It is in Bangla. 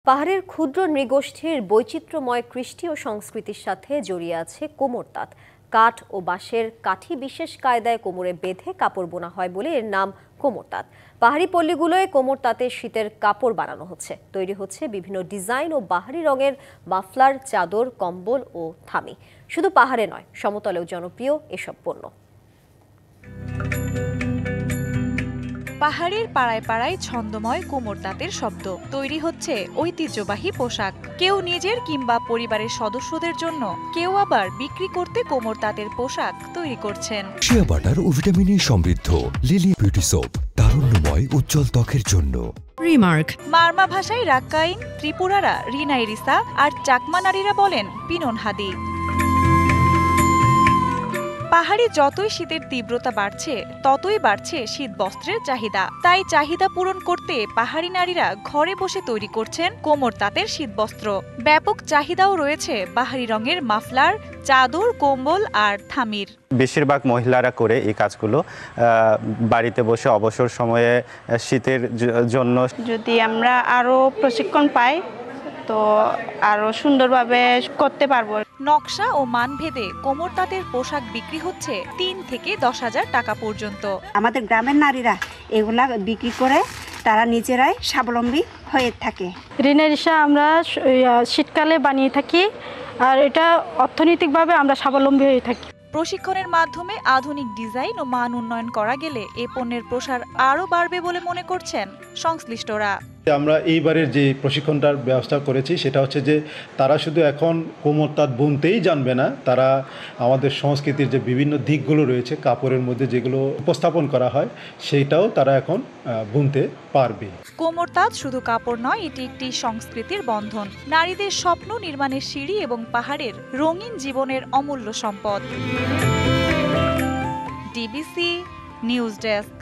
পাহাড়ের ক্ষুদ্র নৃগোষ্ঠীর বৈচিত্র্যময় কৃষ্টি ও সংস্কৃতির সাথে জড়িয়ে আছে কোমর তাঁত। কাঠ ও বাঁশের কাঠি বিশেষ কায়দায় কোমরে বেঁধে কাপড় বোনা হয় বলে এর নাম কোমর তাঁত। পাহাড়ি পল্লীগুলোয় কোমর তাঁতের শীতের কাপড় বানানো হচ্ছে। তৈরি হচ্ছে বিভিন্ন ডিজাইন ও বাহারি রঙের মাফলার, চাদর, কম্বল ও থামি। শুধু পাহাড়ে নয়, সমতলেও জনপ্রিয় এসব পণ্য। পাহাড়ের পাড়ায় পাড়ায় ছন্দময় কোমর তাঁতের শব্দ। তৈরি হচ্ছে ঐতিহ্যবাহী পোশাক। কেউ নিজের কিংবা পরিবারের সদস্যদের জন্য, কেউ আবার বিক্রি করতে কোমর তাঁতের পোশাক তৈরি করছেন। শিয়া বাটার ও ভিটামিনে সমৃদ্ধ লিলি বিউটি সোপ, তারুণ্যময় উজ্জ্বল ত্বকের জন্য। রিমার্ক। মারমা ভাষায় রাক্কাইন, ত্রিপুরারা রিনাই রিসা আর চাকমা নারীরা বলেন পিনন হাদি। পাহাড়ে যতই শীতের তীব্রতা বাড়ছে, ততই বাড়ছে শীত বস্ত্রের চাহিদা। তাই চাহিদা পূরণ করতে পাহাড়ি নারীরা ঘরে বসে তৈরি করছেন কোমর তাঁতের শীতবস্ত্র। ব্যাপক চাহিদাও রয়েছে বাহারি রঙের মাফলার, চাদর, কম্বল আর থামির। বেশিরভাগ মহিলারা করে এই কাজগুলো বাড়িতে বসে অবসর সময়ে শীতের জন্য। যদি আমরা আরো প্রশিক্ষণ পাই তো আরো সুন্দরভাবে করতে পারবো। নকশা ও মানভেদে কোমর তাঁতের পোশাক বিক্রি হচ্ছে ৩ থেকে ১০,০০০ টাকা পর্যন্ত। আমাদের গ্রামের নারীরা এগুলা বিক্রি করে তারা নিজেরাই স্বাবলম্বী হয়ে থাকে। রিনারিসা আমরা শীতকালে বানিয়ে থাকি, আর এটা অর্থনৈতিকভাবে আমরা স্বাবলম্বী হয়ে থাকি। প্রশিক্ষণের মাধ্যমে আধুনিক ডিজাইন ও মান উন্নয়ন করা গেলে এ পণ্যের প্রসার আরও বাড়বে বলে মনে করছেন সংশ্লিষ্টরা। আমরা এইবারের যে প্রশিক্ষণটার ব্যবস্থা করেছি সেটা হচ্ছে যে তারা শুধু এখন কোমর তাঁত বুনতেই জানবে না, তারা আমাদের সংস্কৃতির যে বিভিন্ন দিকগুলো রয়েছে কাপড়ের মধ্যে যেগুলো উপস্থাপন করা হয় সেইটাও তারা এখন বুনতে পারবে। কোমর তাঁত শুধু কাপড় নয়, এটি একটি সংস্কৃতির বন্ধন, নারীদের স্বপ্ন নির্মাণের সিঁড়ি এবং পাহাড়ের রঙিন জীবনের অমূল্য সম্পদ। DBC news desk.